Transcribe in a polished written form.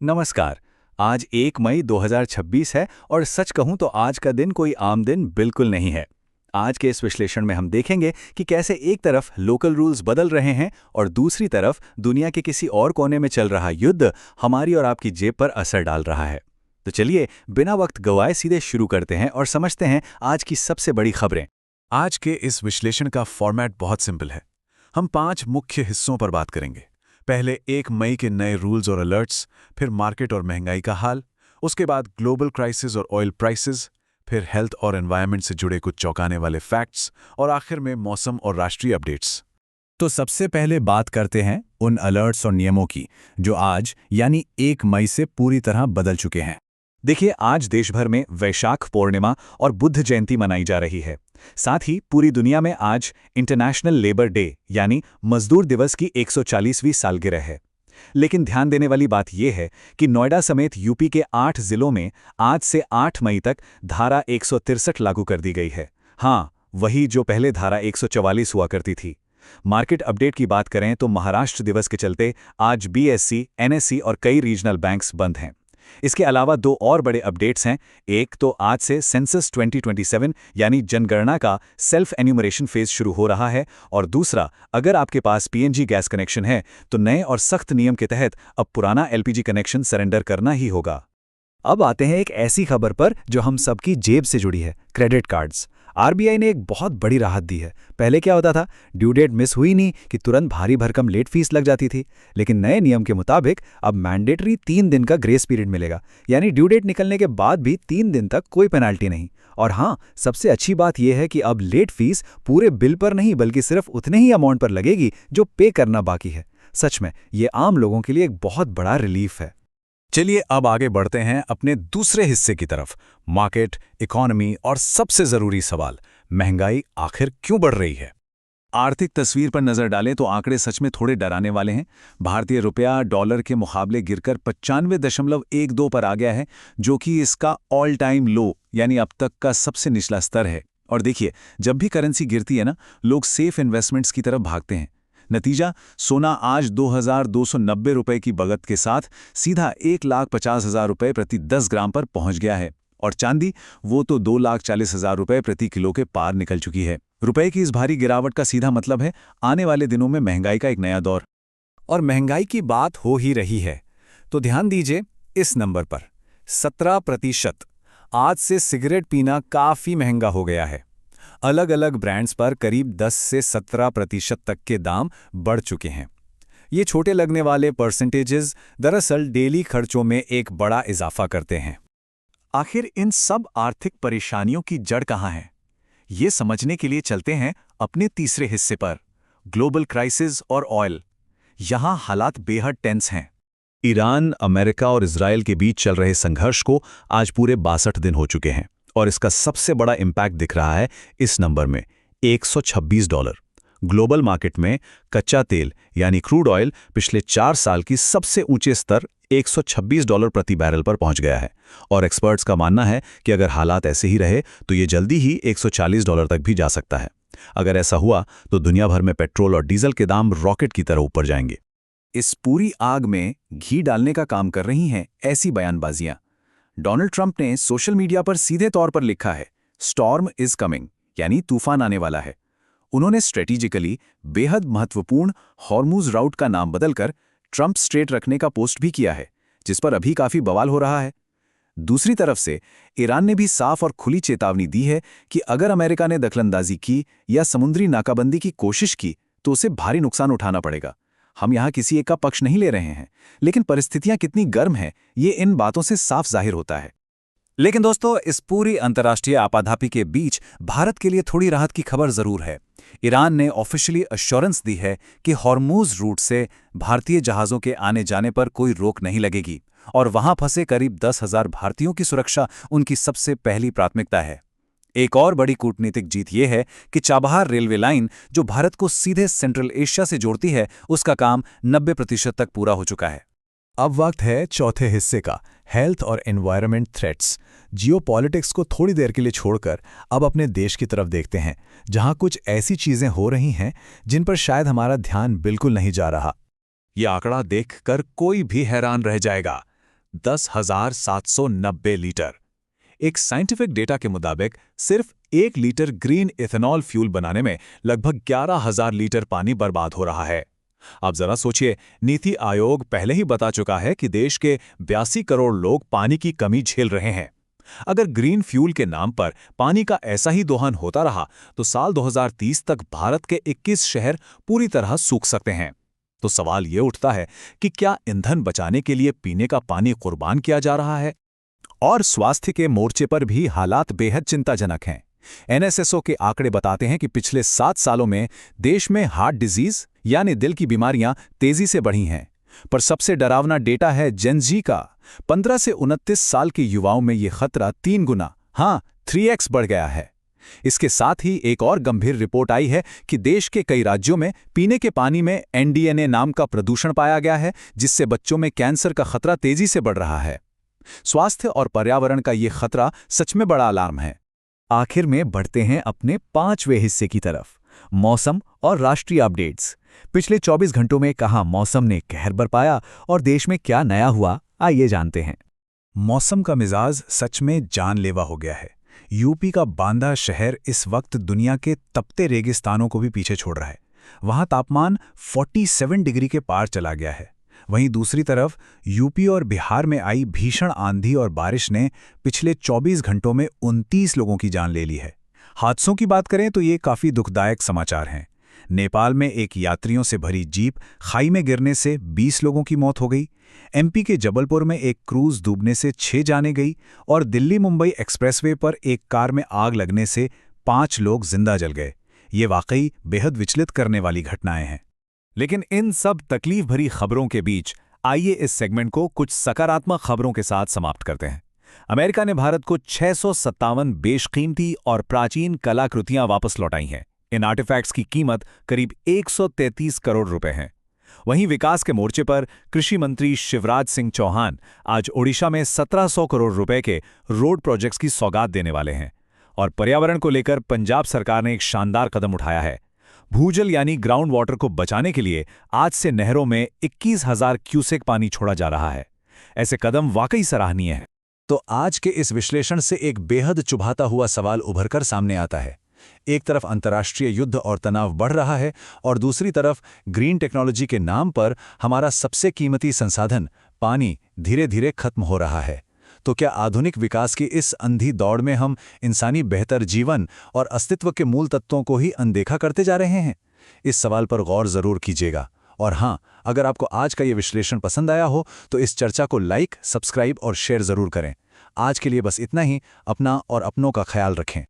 नमस्कार। आज 1 मई 2026 है और सच कहूं तो आज का दिन कोई आम दिन बिल्कुल नहीं है। आज के इस विश्लेषण में हम देखेंगे कि कैसे एक तरफ लोकल रूल्स बदल रहे हैं और दूसरी तरफ दुनिया के किसी और कोने में चल रहा युद्ध हमारी और आपकी जेब पर असर डाल रहा है। तो चलिए बिना वक्त गवाए सीधे शुरू करते हैं और समझते हैं आज की सबसे बड़ी खबरें। आज के इस विश्लेषण का फॉर्मेट बहुत सिंपल है। हम 5 मुख्य हिस्सों पर बात करेंगे। पहले 1 मई के नए रूल्स और अलर्ट्स, फिर मार्केट और महंगाई का हाल, उसके बाद ग्लोबल क्राइसिस और ऑयल प्राइसेस, फिर हेल्थ और एनवायरनमेंट से जुड़े कुछ चौंकाने वाले फैक्ट्स और आखिर में मौसम और राष्ट्रीय अपडेट्स। तो सबसे पहले बात करते हैं उन अलर्ट्स और नियमों की जो आज यानी 1 मई से पूरी तरह बदल चुके हैं। देखिए, आज देश भर में वैशाख पूर्णिमा और बुद्ध जयंती मनाई जा रही है। साथ ही पूरी दुनिया में आज इंटरनेशनल लेबर डे यानी मजदूर दिवस की 140वीं सालगिरह है। लेकिन ध्यान देने वाली बात यह है कि नोएडा समेत यूपी के 8 जिलों में आज से 8 मई तक धारा 163 लागू कर दी गई है। हाँ, वही जो पहले धारा 144 हुआ करती थी। मार्केट अपडेट की बात करें तो महाराष्ट्र दिवस के चलते आज बीएससी, एनएससी और कई रीजनल बैंक्स बंद हैं। इसके अलावा 2 और बड़े अपडेट्स हैं। एक तो आज से सेंसस 2027 यानी जनगणना का सेल्फ एन्यूमरेशन फेज शुरू हो रहा है और दूसरा, अगर आपके पास पीएनजी गैस कनेक्शन है तो नए और सख्त नियम के तहत अब पुराना एलपीजी कनेक्शन सरेंडर करना ही होगा। अब आते हैं एक ऐसी खबर पर जो हम सबकी जेब से जुड़ी है, क्रेडिट कार्ड्स। आरबीआई ने एक बहुत बड़ी राहत दी है। पहले क्या होता था, ड्यू डेट मिस हुई नहीं कि तुरंत भारी भरकम लेट फीस लग जाती थी। लेकिन नए नियम के मुताबिक अब मैंडेटरी 3 दिन का ग्रेस पीरियड मिलेगा, यानी ड्यू डेट निकलने के बाद भी 3 दिन तक कोई पेनाल्टी नहीं। और हाँ, सबसे अच्छी बात यह है कि अब लेट फीस पूरे बिल पर नहीं बल्कि सिर्फ उतने ही अमाउंट पर लगेगी जो पे करना बाकी है। सच में ये आम लोगों के लिए एक बहुत बड़ा रिलीफ है। चलिए अब आगे बढ़ते हैं अपने दूसरे हिस्से की तरफ, मार्केट, इकोनॉमी और सबसे जरूरी सवाल, महंगाई आखिर क्यों बढ़ रही है। आर्थिक तस्वीर पर नजर डालें तो आंकड़े सच में थोड़े डराने वाले हैं। भारतीय रुपया डॉलर के मुकाबले गिरकर 95.12 पर आ गया है, जो कि इसका ऑल टाइम लो यानी अब तक का सबसे निचला स्तर है। और देखिए, जब भी करेंसी गिरती है ना, लोग सेफ इन्वेस्टमेंट्स की तरफ भागते हैं। नतीजा, सोना आज 2,290 रुपए की बढ़त के साथ सीधा 1,50,000 रुपए प्रति 10 ग्राम पर पहुंच गया है और चांदी वो तो 2,40,000 रुपए प्रति किलो के पार निकल चुकी है। रुपए की इस भारी गिरावट का सीधा मतलब है आने वाले दिनों में महंगाई का एक नया दौर। और महंगाई की बात हो ही रही है तो ध्यान दीजिए इस नंबर पर, 17%। आज से सिगरेट पीना काफी महंगा हो गया है। अलग अलग ब्रांड्स पर करीब 10 से 17% तक के दाम बढ़ चुके हैं। ये छोटे लगने वाले परसेंटेजेस दरअसल डेली खर्चों में एक बड़ा इजाफा करते हैं। आखिर इन सब आर्थिक परेशानियों की जड़ कहाँ है, ये समझने के लिए चलते हैं अपने तीसरे हिस्से पर, ग्लोबल क्राइसिस और ऑयल। यहाँ हालात बेहद टेंस हैं। ईरान, अमेरिका और इजराइल के बीच चल रहे संघर्ष को आज पूरे 62 दिन हो चुके हैं और इसका सबसे बड़ा इंपैक्ट दिख रहा है इस नंबर में, $126। ग्लोबल मार्केट में कच्चा तेल यानी क्रूड ऑयल पिछले 4 साल की सबसे ऊंचे स्तर $126 प्रति बैरल पर पहुंच गया है और एक्सपर्ट्स का मानना है कि अगर हालात ऐसे ही रहे तो ये जल्दी ही $140 तक भी जा सकता है। अगर ऐसा हुआ तो दुनिया भर में पेट्रोल और डीजल के दाम रॉकेट की तरह ऊपर जाएंगे। इस पूरी आग में घी डालने का काम कर रही हैं ऐसी बयानबाजियां। डोनाल्ड ट्रंप ने सोशल मीडिया पर सीधे तौर पर लिखा है, स्टॉर्म इज कमिंग, यानी तूफान आने वाला है। उन्होंने स्ट्रेटेजिकली बेहद महत्वपूर्ण हॉर्मुज राउट का नाम बदलकर ट्रंप स्ट्रेट रखने का पोस्ट भी किया है, जिस पर अभी काफी बवाल हो रहा है। दूसरी तरफ से ईरान ने भी साफ और खुली चेतावनी दी है कि अगर अमेरिका ने दखलंदाजी की या समुद्री नाकाबंदी की कोशिश की तो उसे भारी नुकसान उठाना पड़ेगा। हम यहाँ किसी एक का पक्ष नहीं ले रहे हैं, लेकिन परिस्थितियां कितनी गर्म हैं ये इन बातों से साफ जाहिर होता है। लेकिन दोस्तों, इस पूरी अंतर्राष्ट्रीय आपाधापी के बीच भारत के लिए थोड़ी राहत की खबर जरूर है। ईरान ने ऑफिशियली अश्योरेंस दी है कि हॉर्मुज रूट से भारतीय जहाज़ों के आने जाने पर कोई रोक नहीं लगेगी और वहां फंसे करीब 10,000 भारतीयों की सुरक्षा उनकी सबसे पहली प्राथमिकता है। एक और बड़ी कूटनीतिक जीत ये है कि चाबहार रेलवे लाइन, जो भारत को सीधे सेंट्रल एशिया से जोड़ती है, उसका काम 90% तक पूरा हो चुका है। अब वक्त है चौथे हिस्से का, हेल्थ और एनवायरनमेंट थ्रेट्स। जियोपॉलिटिक्स को थोड़ी देर के लिए छोड़कर अब अपने देश की तरफ देखते हैं, जहां कुछ ऐसी चीजें हो रही हैं जिन पर शायद हमारा ध्यान बिल्कुल नहीं जा रहा। ये आंकड़ा देखकर कोई भी हैरान रह जाएगा। 10,790 लीटर। एक साइंटिफिक डेटा के मुताबिक सिर्फ 1 लीटर ग्रीन इथेनॉल फ्यूल बनाने में लगभग 11,000 लीटर पानी बर्बाद हो रहा है। अब जरा सोचिए, नीति आयोग पहले ही बता चुका है कि देश के 82 करोड़ लोग पानी की कमी झेल रहे हैं। अगर ग्रीन फ्यूल के नाम पर पानी का ऐसा ही दोहन होता रहा तो साल 2030 तक भारत के 21 शहर पूरी तरह सूख सकते हैं। तो सवाल ये उठता है कि क्या ईंधन बचाने के लिए पीने का पानी कुर्बान किया जा रहा है? और स्वास्थ्य के मोर्चे पर भी हालात बेहद चिंताजनक हैं। एनएसएसओ के आंकड़े बताते हैं कि पिछले 7 सालों में देश में हार्ट डिजीज यानी दिल की बीमारियां तेजी से बढ़ी हैं। पर सबसे डरावना डेटा है जेन जी का। 15 से 29 साल के युवाओं में ये खतरा 3 गुना, हाँ 3x बढ़ गया है। इसके साथ ही एक और गंभीर रिपोर्ट आई है कि देश के कई राज्यों में पीने के पानी में एनडीएनए नाम का प्रदूषण पाया गया है, जिससे बच्चों में कैंसर का खतरा तेजी से बढ़ रहा है। स्वास्थ्य और पर्यावरण का ये खतरा सच में बड़ा अलार्म है। आखिर में बढ़ते हैं अपने 5वें हिस्से की तरफ, मौसम और राष्ट्रीय अपडेट्स। पिछले 24 घंटों में कहाँ मौसम ने कहर बरपाया और देश में क्या नया हुआ, आइए जानते हैं। मौसम का मिजाज सच में जानलेवा हो गया है। यूपी का बांदा शहर इस वक्त दुनिया के तपते रेगिस्तानों को भी पीछे छोड़ रहा है। वहां तापमान 47 डिग्री के पार चला गया है। वहीं दूसरी तरफ यूपी और बिहार में आई भीषण आंधी और बारिश ने पिछले 24 घंटों में 29 लोगों की जान ले ली है। हादसों की बात करें तो ये काफ़ी दुखदायक समाचार हैं। नेपाल में एक यात्रियों से भरी जीप खाई में गिरने से 20 लोगों की मौत हो गई। एमपी के जबलपुर में एक क्रूज डूबने से 6 जानें गई और दिल्ली मुंबई एक्सप्रेसवे पर एक कार में आग लगने से 5 लोग जिंदा जल गए। ये वाकई बेहद विचलित करने वाली घटनाएं हैं। लेकिन इन सब तकलीफ भरी खबरों के बीच आइए इस सेगमेंट को कुछ सकारात्मक खबरों के साथ समाप्त करते हैं। अमेरिका ने भारत को 657 बेशकीमती और प्राचीन कलाकृतियां वापस लौटाई हैं। इन आर्टिफैक्ट्स की कीमत करीब 133 करोड़ रुपए है। वहीं विकास के मोर्चे पर कृषि मंत्री शिवराज सिंह चौहान आज ओडिशा में 1700 करोड़ रुपए के रोड प्रोजेक्ट्स की सौगात देने वाले हैं। और पर्यावरण को लेकर पंजाब सरकार ने एक शानदार कदम उठाया है। भूजल यानी ग्राउंड वाटर को बचाने के लिए आज से नहरों में 21,000 क्यूसेक पानी छोड़ा जा रहा है। ऐसे कदम वाकई सराहनीय हैं। तो आज के इस विश्लेषण से एक बेहद चुभाता हुआ सवाल उभरकर सामने आता है। एक तरफ अंतर्राष्ट्रीय युद्ध और तनाव बढ़ रहा है और दूसरी तरफ ग्रीन टेक्नोलॉजी के नाम पर हमारा सबसे कीमती संसाधन पानी धीरे धीरे खत्म हो रहा है। तो क्या आधुनिक विकास की इस अंधी दौड़ में हम इंसानी बेहतर जीवन और अस्तित्व के मूल तत्वों को ही अनदेखा करते जा रहे हैं? इस सवाल पर गौर जरूर कीजिएगा। और हाँ, अगर आपको आज का ये विश्लेषण पसंद आया हो तो इस चर्चा को लाइक, सब्सक्राइब और शेयर जरूर करें। आज के लिए बस इतना ही। अपना और अपनों का ख्याल रखें।